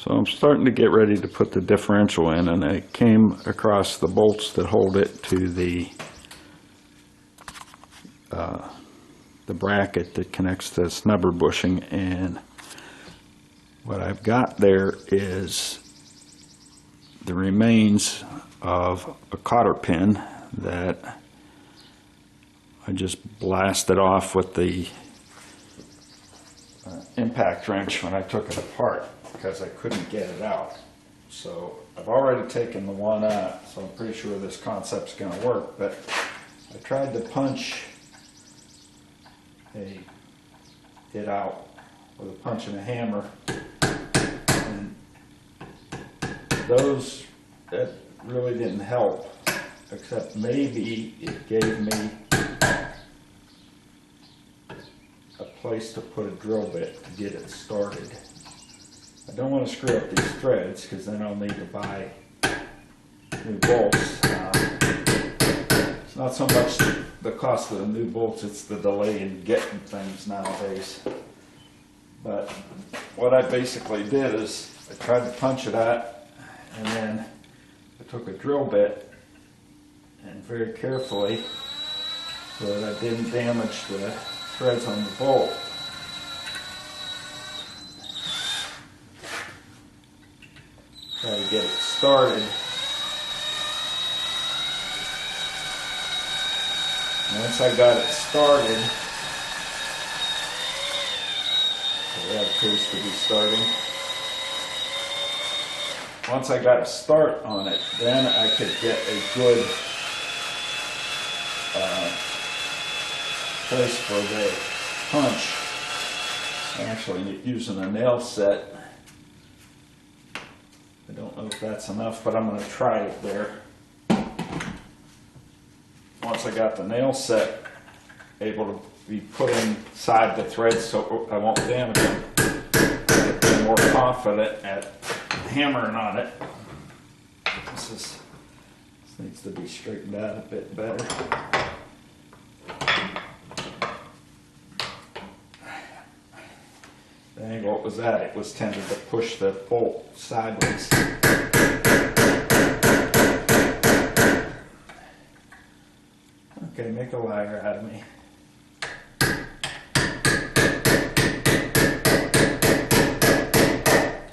So I'm starting to get ready to put the differential in, and I came across the bolts that hold it to the bracket that connects the snubber bushing, and what I've got there is the remains of a cotter pin that I just blasted off with the impact wrench when I took it apart because I couldn't get it out. So I've already taken the one out, so I'm pretty sure this concept's going to work, but I tried to punch it out with a punch and a hammer, and that really didn't help, except maybe it gave me a place to put a drill bit to get it started. I don't want to screw up these threads because then I'll need to buy new bolts. It's not so much the cost of the new bolts, it's the delay in getting things nowadays. But what I basically did is I tried to punch it out, and then I took a drill bit and very carefully, so that I didn't damage the threads on the bolt, try to get it started. And once I got it started, so that appears to be starting. Once I got a start on it, then I could get a good place for the punch. I'm actually using a nail set. I don't know if that's enough, but I'm going to try it there. Once I got the nail set able to be put inside the threads so I won't damage them, I'll be more confident at hammering on it. This needs to be straightened out a bit better. The angle it was at, it was tended to push the bolt sideways. Okay, make a liar out of me.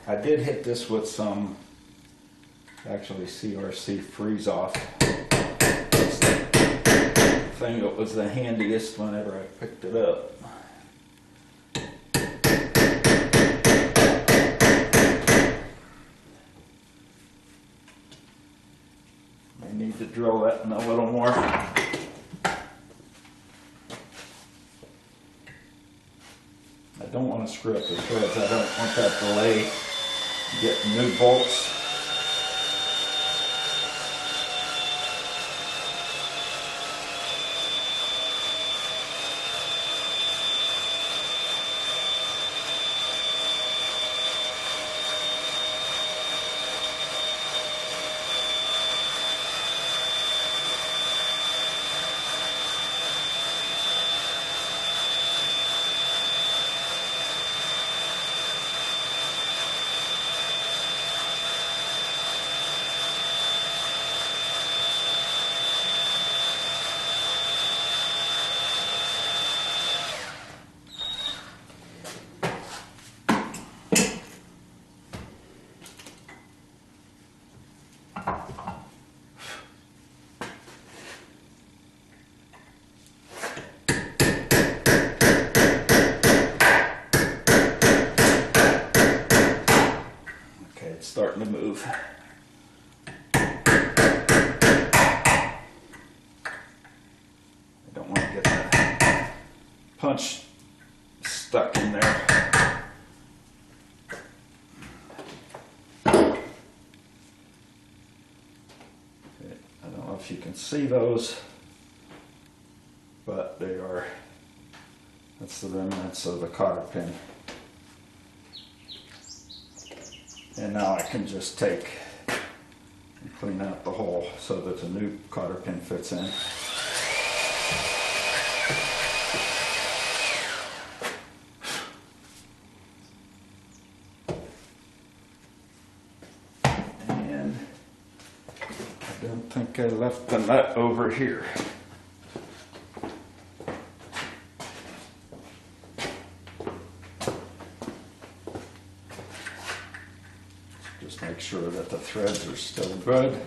I did hit this with some, actually CRC freeze off. It's the thing that was the handiest whenever I picked it up. I need to drill that in a little more. I don't want to screw up the threads. I don't want that delay to get new bolts. Starting to move. I don't want to get the punch stuck in there. Okay. I don't know if you can see those, but they are, that's the remnants of the cotter pin. And now I can just take and clean out the hole so that the new cotter pin fits in. don't think I left the nut over here. Just make sure that the threads are still good.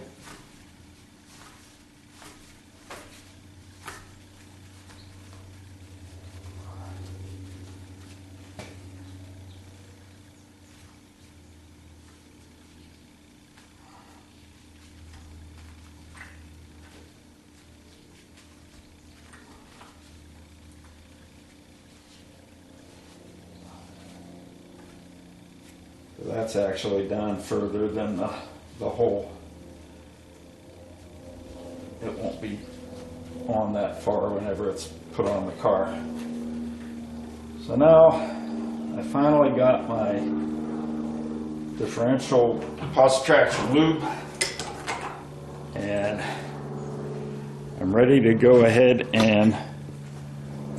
That's actually down further than the hole. It won't be on that far whenever it's put on the car. So now I finally got my differential positive traction lube, and I'm ready to go ahead and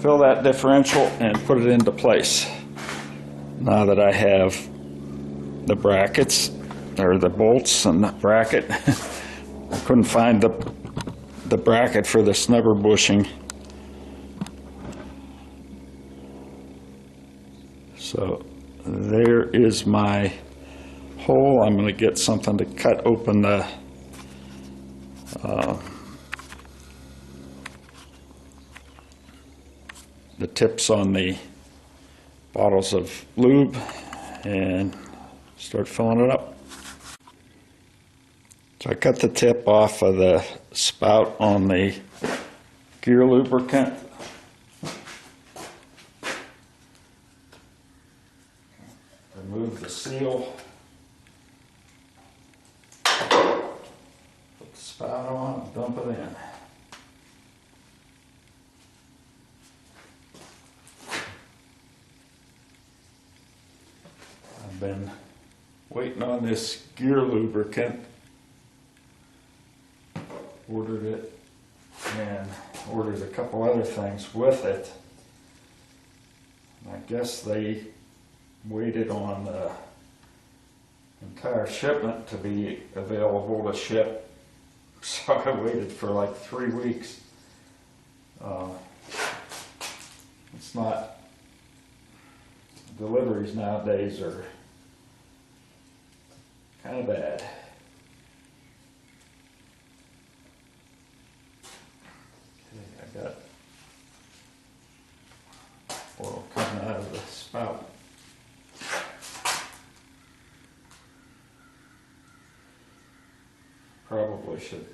fill that differential and put it into place. Now that I have the brackets, or the bolts and the bracket. I couldn't find the bracket for the snubber bushing. So there is my hole. I'm going to get something to cut open the tips on the bottles of lube and start filling it up. So I cut the tip off of the spout on the gear lubricant. Remove the seal. Put the spout on and dump it in. I've been waiting on this gear lubricant. Ordered it and ordered a couple other things with it. I guess they waited on the entire shipment to be available to ship, so I waited for like 3 weeks. It's not, deliveries nowadays are kind of bad. Okay, I got oil coming out of the spout. Probably should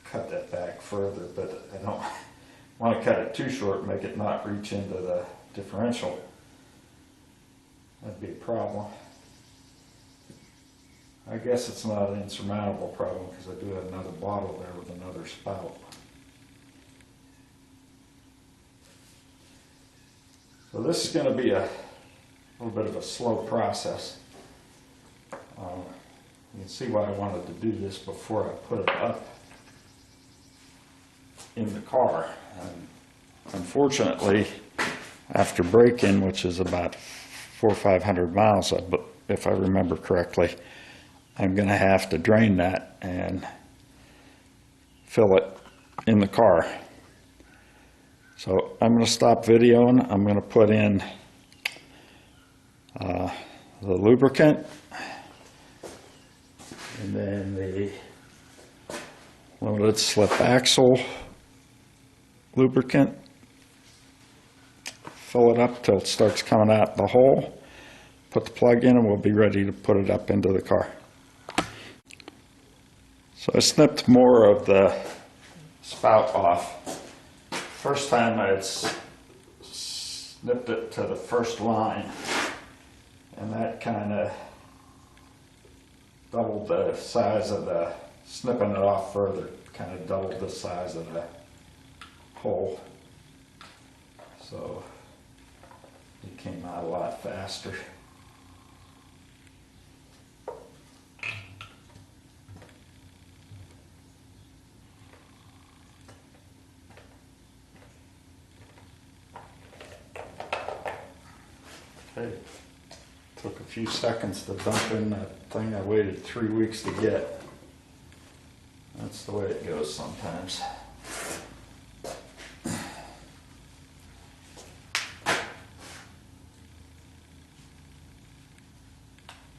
cut that back further, but I don't want to cut it too short and make it not reach into the differential. That'd be a problem. I guess it's not an insurmountable problem because I do have another bottle there with another spout. So this is going to be a little bit of a slow process. You can see why I wanted to do this before I put it up in the car. And unfortunately, after break-in, which is about 400 or 500 miles, if I remember correctly, I'm going to have to drain that and fill it in the car. So I'm going to stop videoing. I'm going to put in the lubricant, and then the limited slip axle lubricant. Fill it up till it starts coming out the hole. Put the plug in and we'll be ready to put it up into the car. So I snipped more of the spout off. First time I had snipped it to the first line, and that kind of doubled the size of the, snipping it off further, kind of doubled the size of the hole. So it came out a lot faster. Okay, took a few seconds to dump in that thing I waited 3 weeks to get. That's the way it goes sometimes.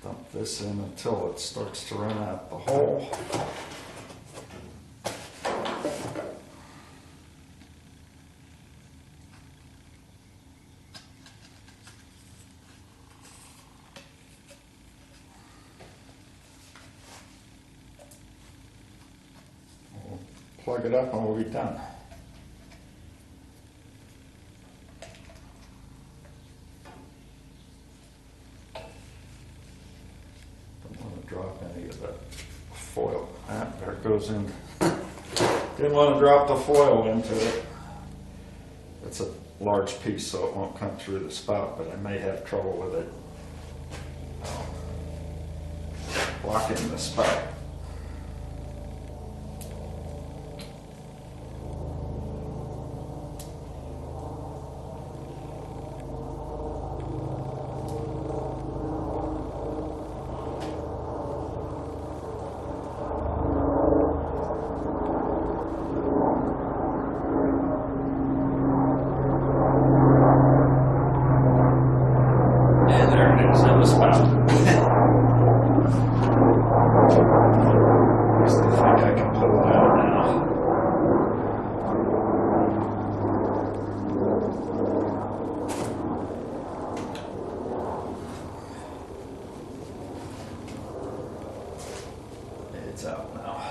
Dump this in until it starts to run out the hole. We'll plug it up and we'll be done. Drop any of the foil. There it goes in. Didn't want to drop the foil into it. It's a large piece, so it won't come through the spout, but I may have trouble with it blocking the spout. It's out now.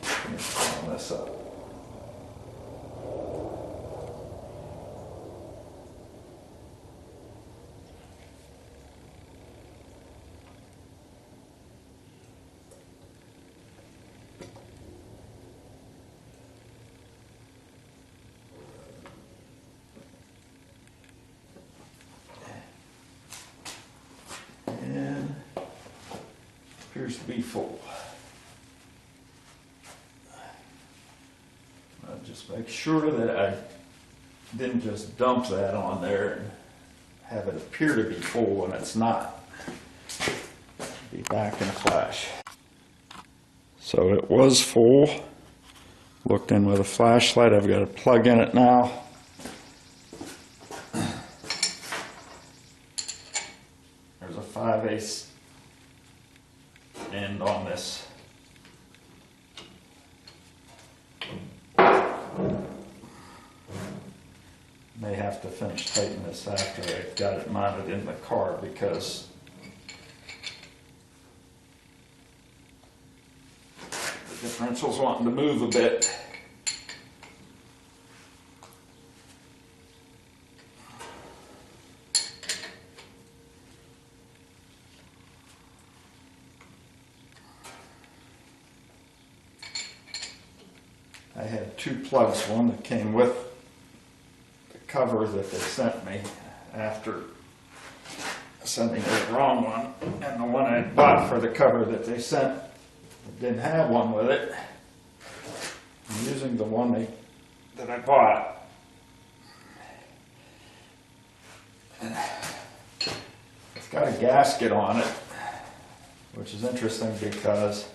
Let me clean this up. And appears to be full. I'll just make sure that I didn't just dump that on there and have it appear to be full when it's not. Be back in a flash. So it was full. Looked in with a flashlight. I've got a plug in it now. There's a 5/8 end on this. May have to finish tightening this after I've got it mounted in the car because the differential's wanting to move a bit. I had two plugs, one that came with the cover that they sent me after sending the wrong one, and the one I bought for the cover that they sent didn't have one with it. I'm using the one that I bought. And it's got a gasket on it, which is interesting because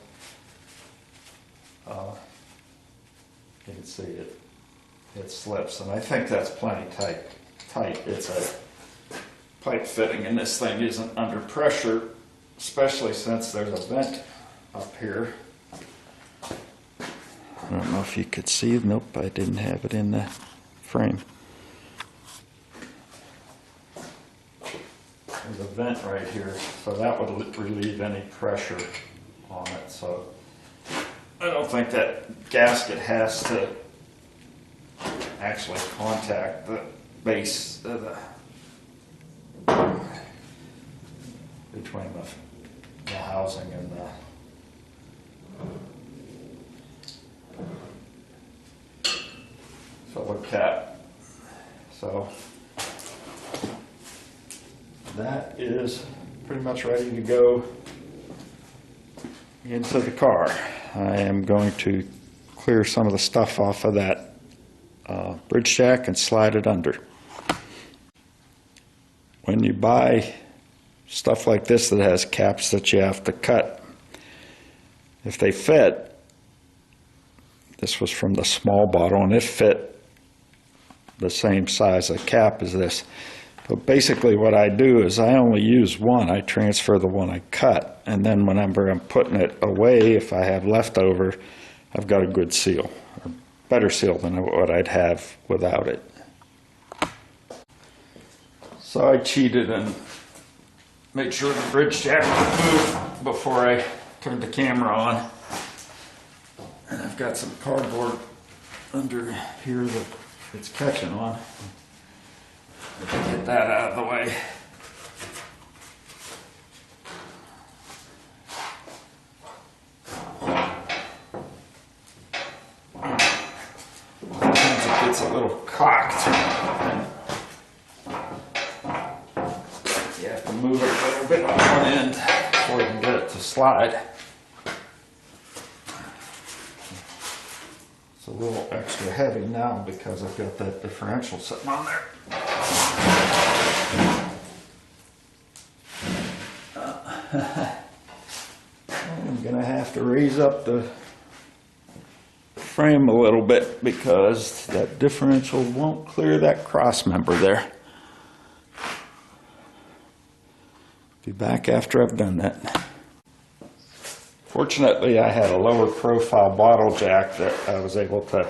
you can see it slips, and I think that's plenty tight. It's a pipe fitting, and this thing isn't under pressure, especially since there's a vent up here. I don't know if you could see. Nope, I didn't have it in the frame. There's a vent right here, so that would relieve any pressure on it. So I don't think that gasket has to actually contact the base of between the housing and the filler cap. So that is pretty much ready to go into the car. I am going to clear some of the stuff off of that bridge jack and slide it under. When you buy stuff like this that has caps that you have to cut, if they fit, This was from the small bottle, and it fit the same size of cap as this. But basically what I do is I only use one. I transfer the one I cut, and then whenever I'm putting it away, if I have leftover, I've got a good seal, or better seal than what I'd have without it. So I cheated and made sure the bridge jack moved before I turned the camera on. And I've got some cardboard under here that it's catching on. Get that out of the way. Sometimes it gets a little cocked. You have to move it a little bit on one end before you can get it to slide. It's a little extra heavy now because I've got that differential sitting on there. I'm going to have to raise up the frame a little bit because that differential won't clear that cross member there. Be back after I've done that. Fortunately, I had a lower profile bottle jack that I was able to,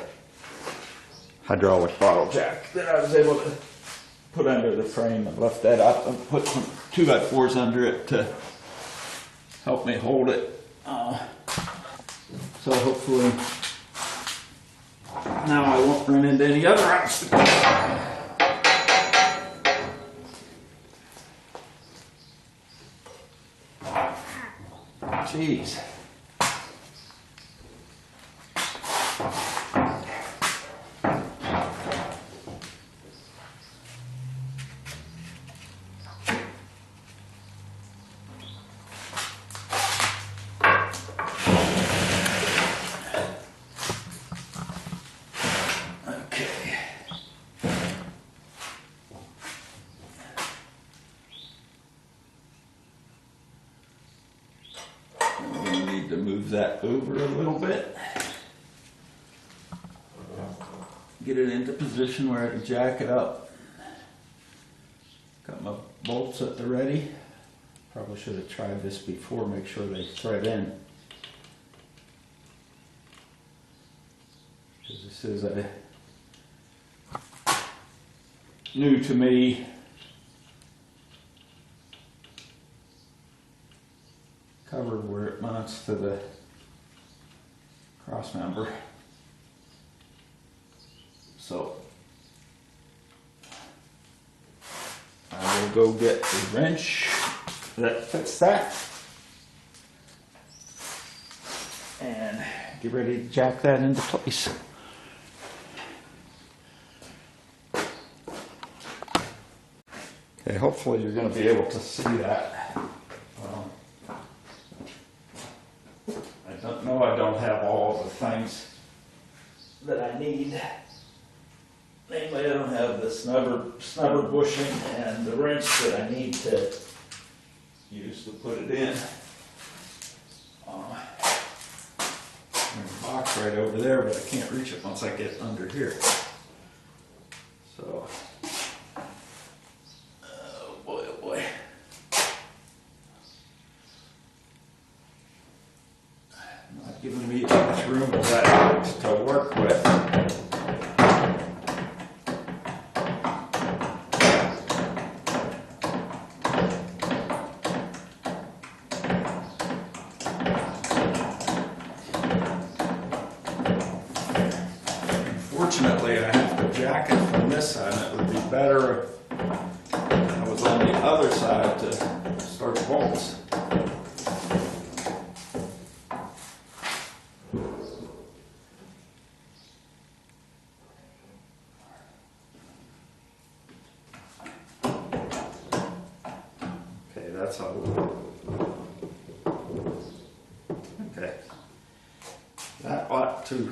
hydraulic bottle jack, that I was able to put under the frame and lift that up and put some 2x4s under it to help me hold it. So hopefully now I won't run into any other obstacles. Jeez. To move that over a little bit, get it into position where I can jack it up. Got my bolts at the ready. Probably should have tried this before, make sure they thread in, because this is a new to me cover where it mounts to the cross member. So I will go get a wrench that fits that and get ready to jack that into place. Okay, hopefully you're going to be able to see that. I don't have all the things that I need. Namely, I don't have the snubber bushing and the wrench that I need to use to put it in. There's a box right over there, but I can't reach it once I get under here. So, oh boy, oh boy. Not giving me as much room as I like to work with. Unfortunately, I have to jack it from this side, and it would be better if I was on the other side to start the bolts. Okay, that's how. Okay, that ought to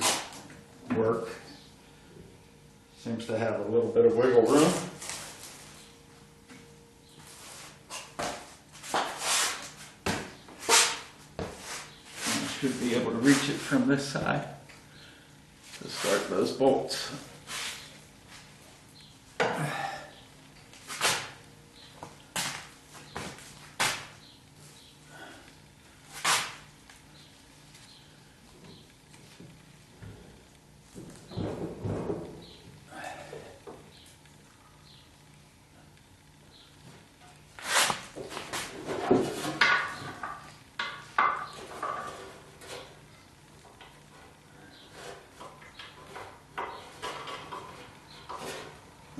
work. Seems to have a little bit of wiggle room. I should be able to reach it from this side. start those bolts.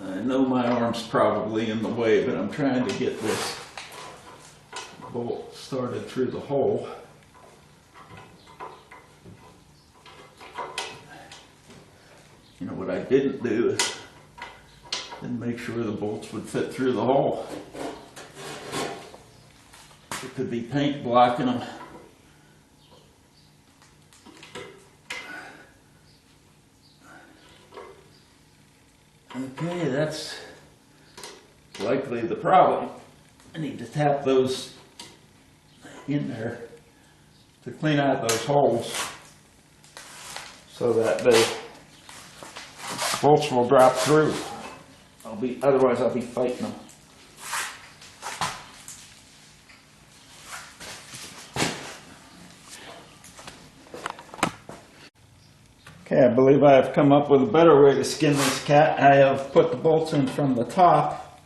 I know my arm's probably in the way, but I'm trying to get this bolt started through the hole. You know, what I didn't do is didn't make sure the bolts would fit through the hole. There could be paint blocking them. Okay, that's likely the problem. I need to tap those in there to clean out those holes so that the bolts will drop through. Otherwise I'll be fighting them. Okay, I believe I have come up with a better way to skin this cat. I have put the bolts in from the top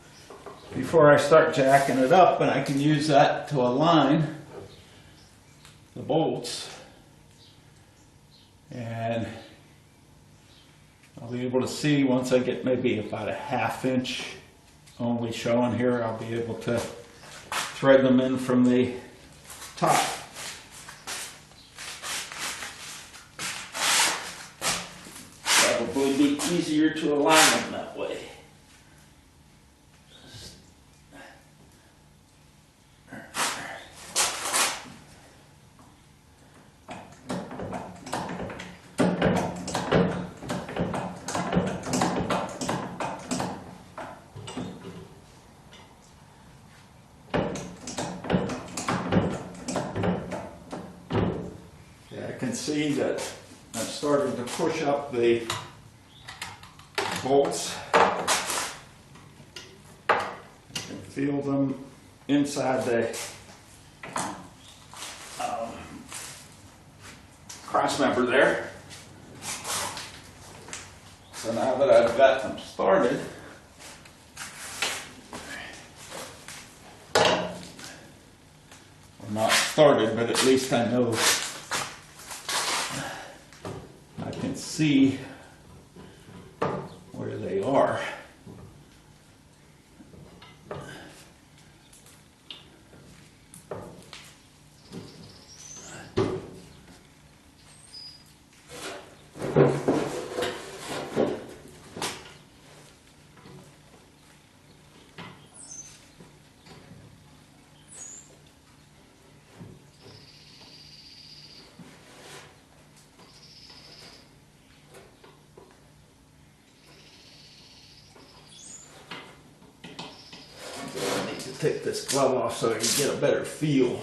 before I start jacking it up, and I can use that to align the bolts. And I'll be able to see once I get maybe about a ½ inch only showing here, I'll be able to thread them in from the top. Probably be easier to align them that way. I can see that I'm starting to push up the bolts. You can feel them inside the cross member there. So now that I've got them started, or not started, but at least I know I can see where they are. Take this glove off so I can get a better feel.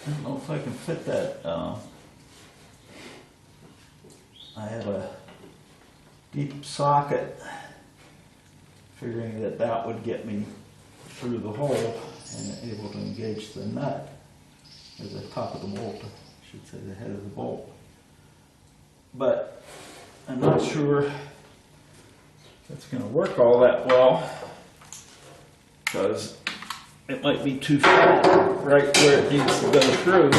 I don't know if I can fit that. I have a deep socket, figuring that that would get me through the hole and able to engage the nut, or the top of the bolt, I should say the head of the bolt. But I'm not sure it's going to work all that well, because it might be too fat right where it needs to go through.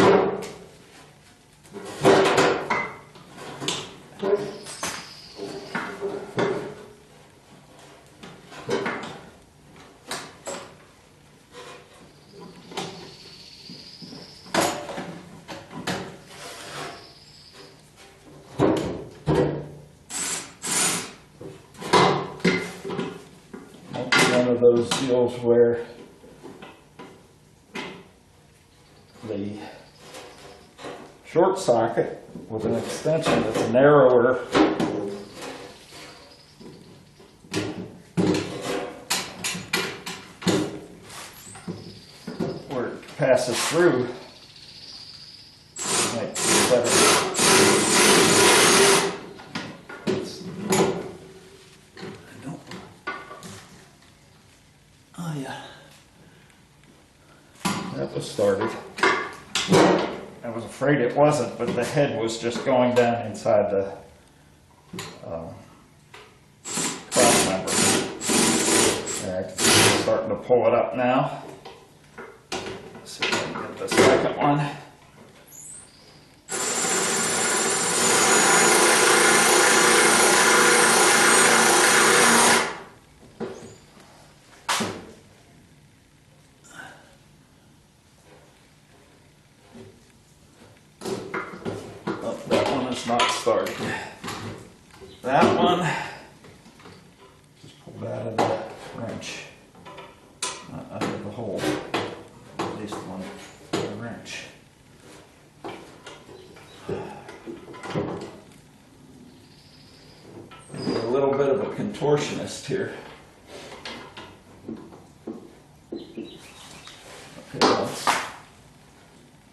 One of those deals where the short socket with an extension that's narrower where it passes through might be better. Oh yeah, that was started. I was afraid it wasn't, but the head was just going down inside the cross member. Alright, starting to pull it up now. Let's see if I can get the second one. Not started. That one, just pull that out of the wrench, out of the hole, at least one wrench. We're a little bit of a contortionist here. Okay, let's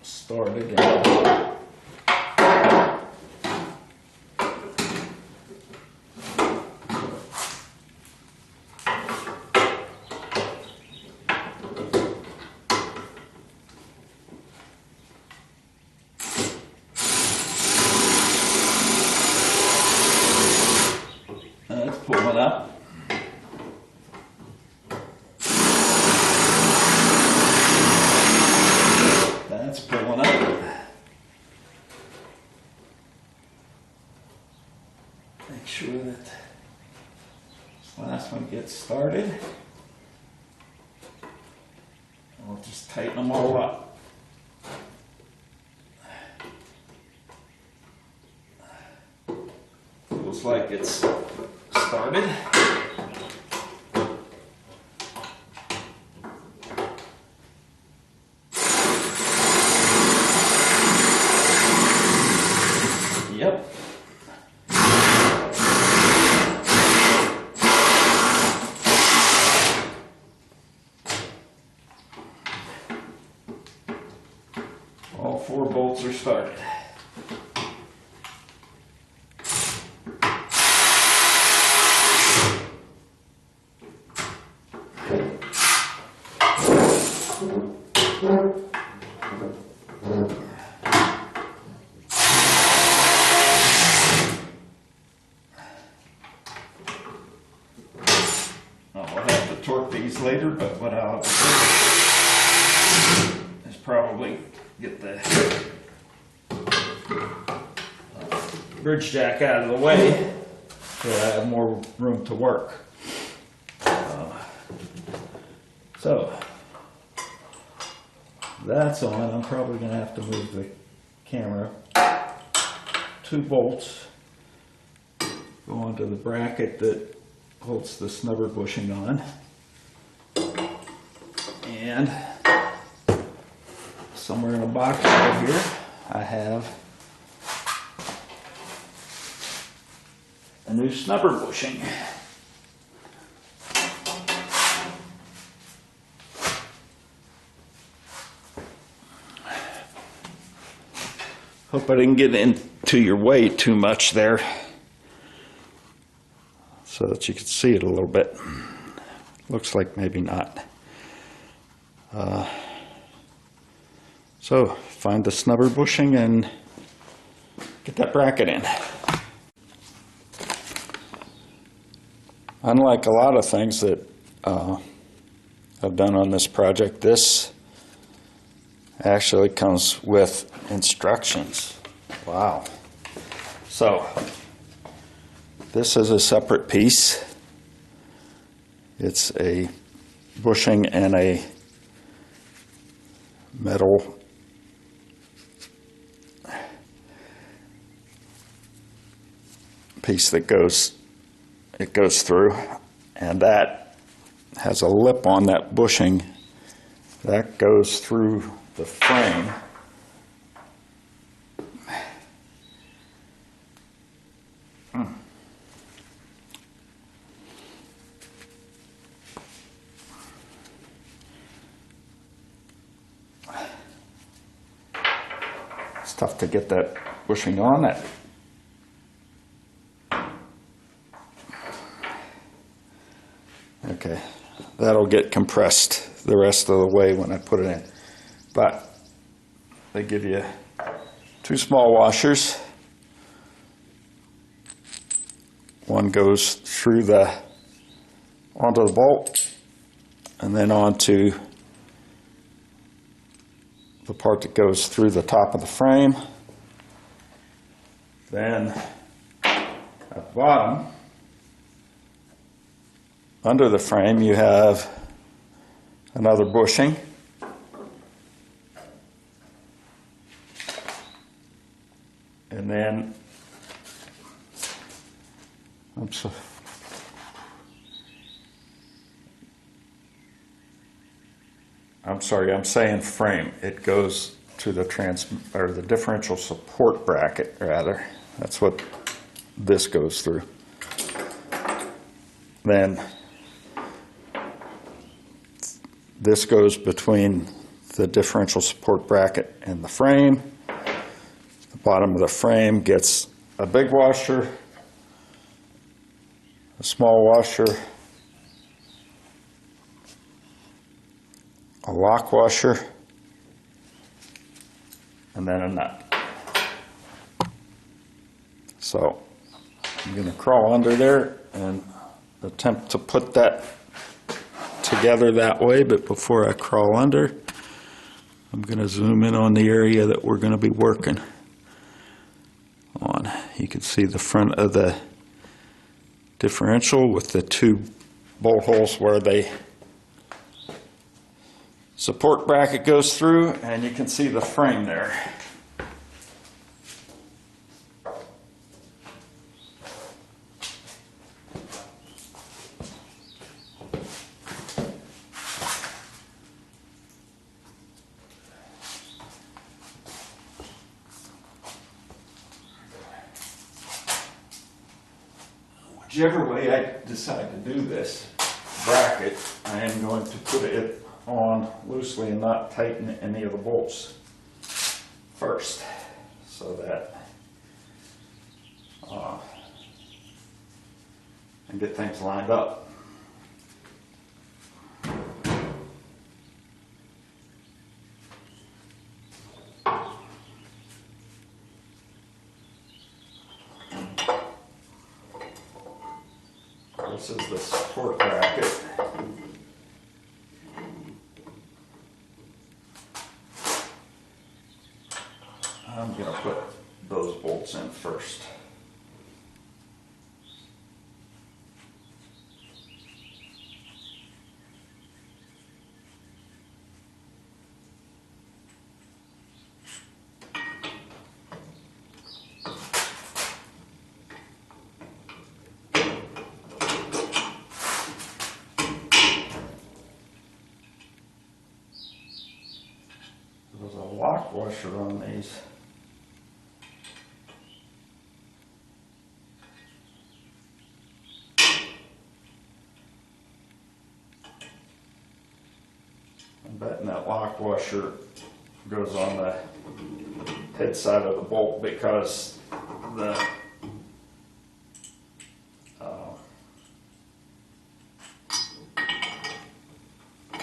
start again. Pulling up. That's pulling up. Make sure that this last one gets started. We'll just tighten them all up. Feels like it's started. Yep. All 4 bolts are started. We'll have to torque these later, but what I'll do is probably get the bridge jack out of the way so I have more room to work. So that's on. I'm probably going to have to move the camera. 2 bolts go onto the bracket that holds the snubber bushing on, and somewhere in a box over here I have a new snubber bushing. Hope I didn't get into your way too much there, so that you could see it a little bit. Looks like maybe not. So find the snubber bushing and get that bracket in. Unlike a lot of things that I've done on this project, this actually comes with instructions. Wow. So, this is a separate piece. It's a bushing and a metal piece that goes through, and that has a lip on that bushing that goes through the frame. It's tough to get that bushing on it. Okay, that'll get compressed the rest of the way when I put it in. But they give you 2 small washers. One goes through onto the bolt and then onto the part that goes through the top of the frame. Then at the bottom, under the frame, you have another bushing. And then, I'm sorry, I'm saying frame. It goes to the the differential support bracket, rather. That's what this goes through. Then this goes between the differential support bracket and the frame. The bottom of the frame gets a big washer, a small washer, a lock washer, and then a nut. So I'm going to crawl under there and attempt to put that together that way, but before I crawl under, I'm going to zoom in on the area that we're going to be working on. You can see the front of the differential with the 2 bolt holes where the support bracket goes through, and you can see the frame there. Whichever way I decide to do this bracket, I am going to put it on loosely and not tighten any of the bolts first, so that and get things lined up. This is the support bracket. I'm going to put those bolts in first. There's a lock washer on these. I'm betting that lock washer goes on the head side of the bolt because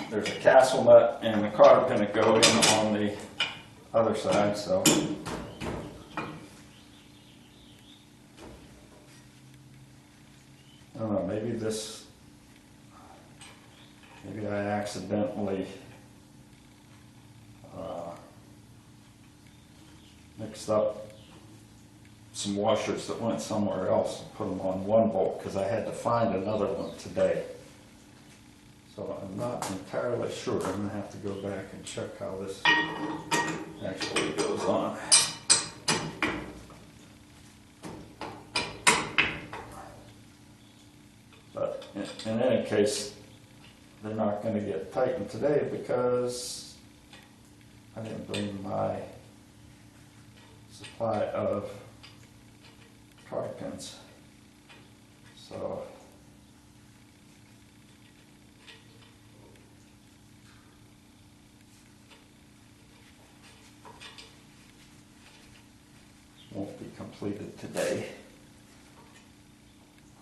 there's a castle nut and the card going to go in on the other side, so I don't know, maybe I accidentally mixed up some washers that went somewhere else and put them on one bolt because I had to find another one today. So I'm not entirely sure. I'm going to have to go back and check how this actually goes on. But in any case, they're not going to get tightened today because I didn't bring my supply of cotter pins. So won't be completed today.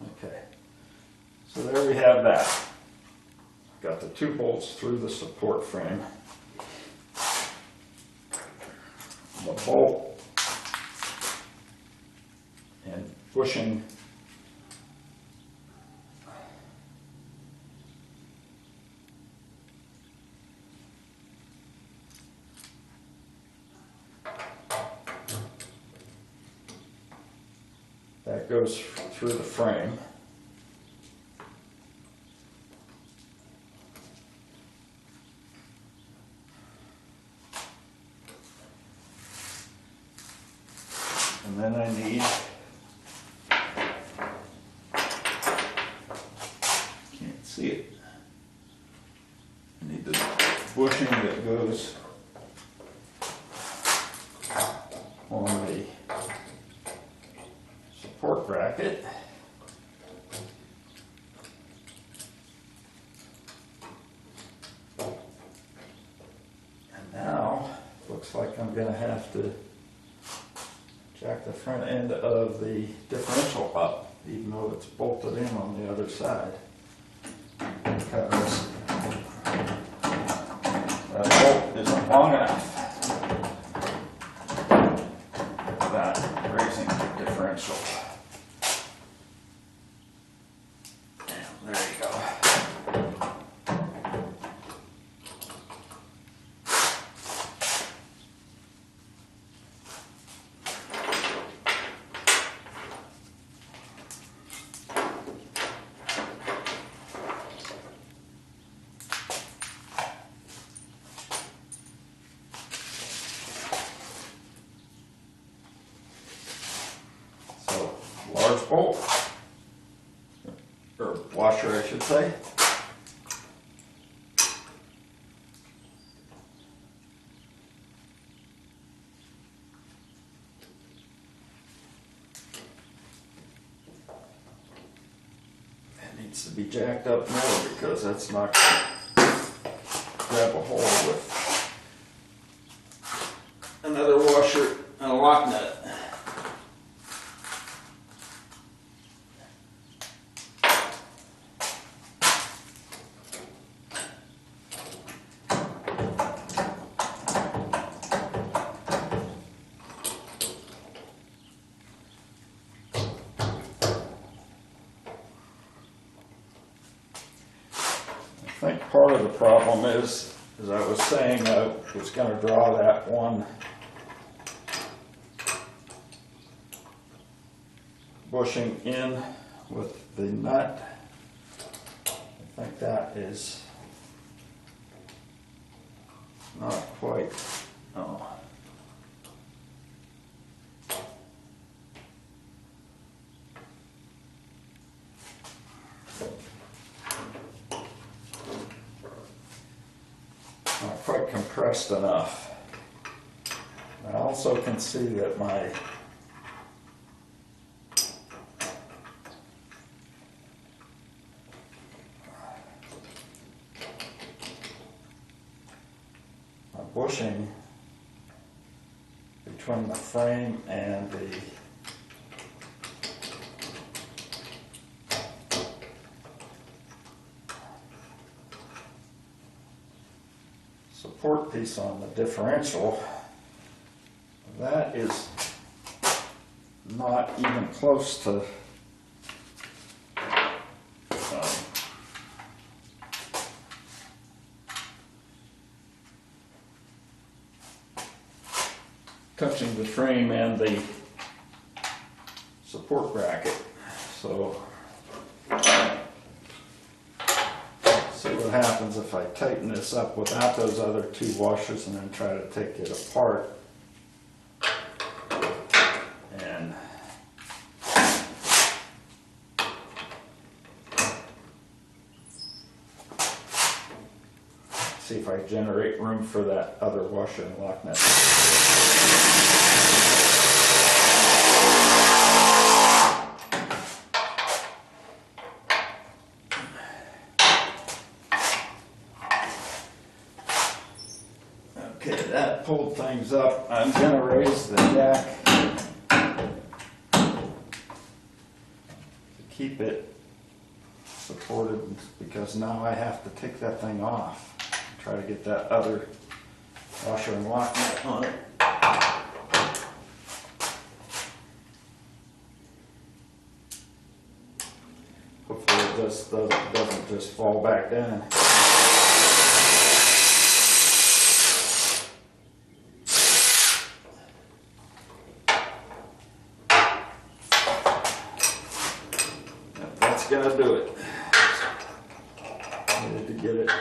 Okay, so there we have that. Got the 2 bolts through the support frame. The bolt and bushing that goes through the frame. And then I need, can't see it, I need the bushing that goes on the support bracket. And now, looks like I'm going to have to jack the front end of the differential up, even though it's bolted in on the other side, because that bolt isn't long enough without raising the differential. And there you go. Large bolt, or washer I should say. It needs to be jacked up more because that's not going to grab a hole with another washer and a lock nut. I think part of the problem is, as I was saying, I was going to draw that one bushing in with the nut. I think that is not quite, oh. Not quite compressed enough. I also can see that my bushing between the frame and the support piece on the differential, that is not even close to frame and the support bracket. So see what happens if I tighten this up without those other two washers and then try to take it apart. And see if I generate room for that other washer and lock nut. Okay, that pulled things up. I'm going to raise the jack to keep it supported, because now I have to take that thing off. Try to get that other washer and lock nut on it. Hopefully it just doesn't just fall back down. That's gonna do it. Needed to get it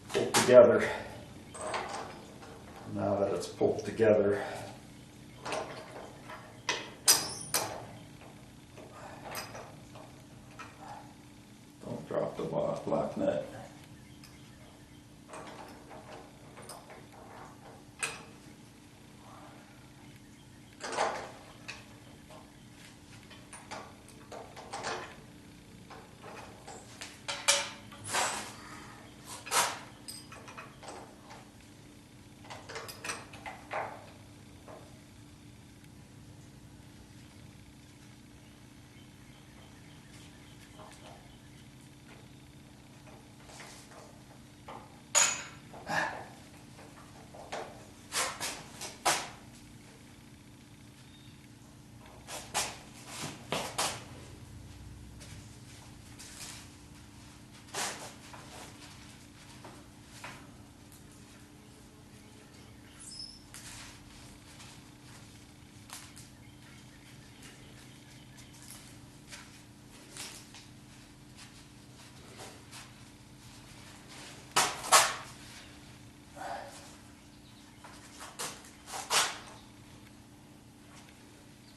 pulled together. Now that it's pulled together, don't drop the lock nut.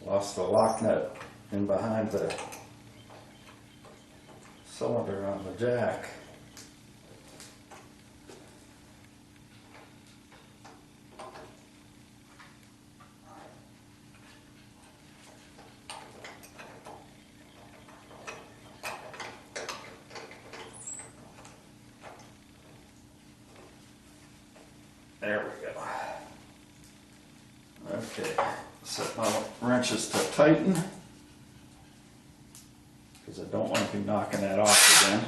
Lost the lock nut in behind the cylinder on the jack. There we go. Okay. Set my wrenches to tighten, because I don't want to be knocking that off again.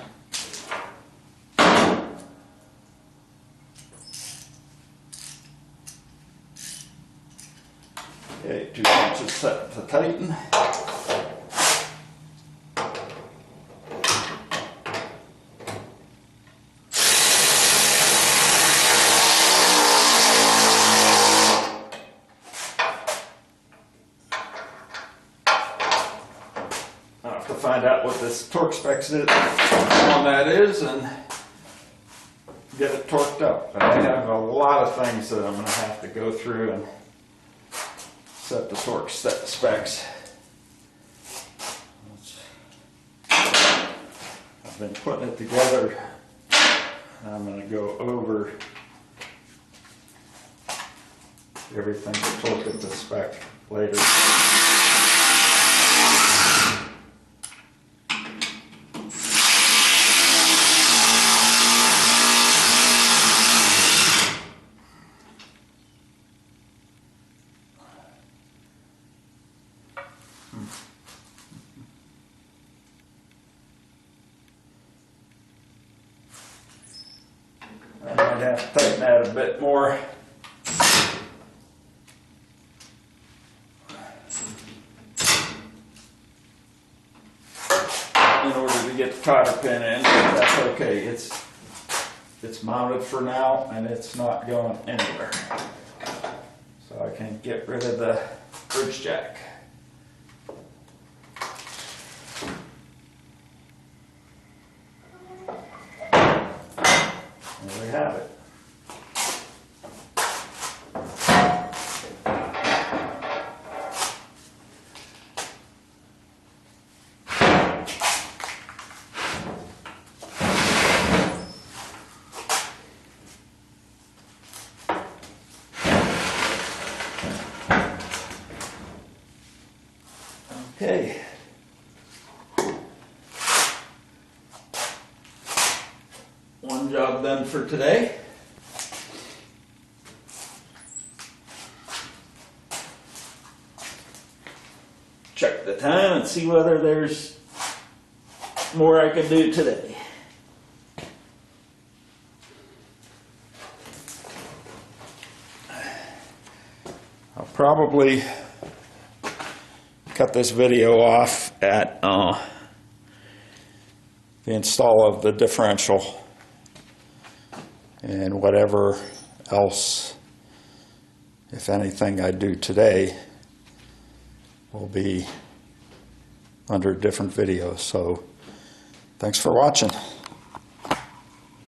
Okay, 2 wrenches set to tighten. To find out what this torque specs on that is and get it torqued up. But I have a lot of things that I'm going to have to go through and set the torque specs. I've been putting it together. I'm going to go over everything to torque it to spec later. I might have to tighten that a bit more. In order to get the cotter pin in, but that's okay. It's mounted for now and it's not going anywhere. and get rid of the bridge jack. There we have it. Okay. One job done for today. Check the time and see whether there's more I can do today. I'll probably cut this video off at the install of the differential, and whatever else, if anything, I do today will be under different videos. So thanks for watching.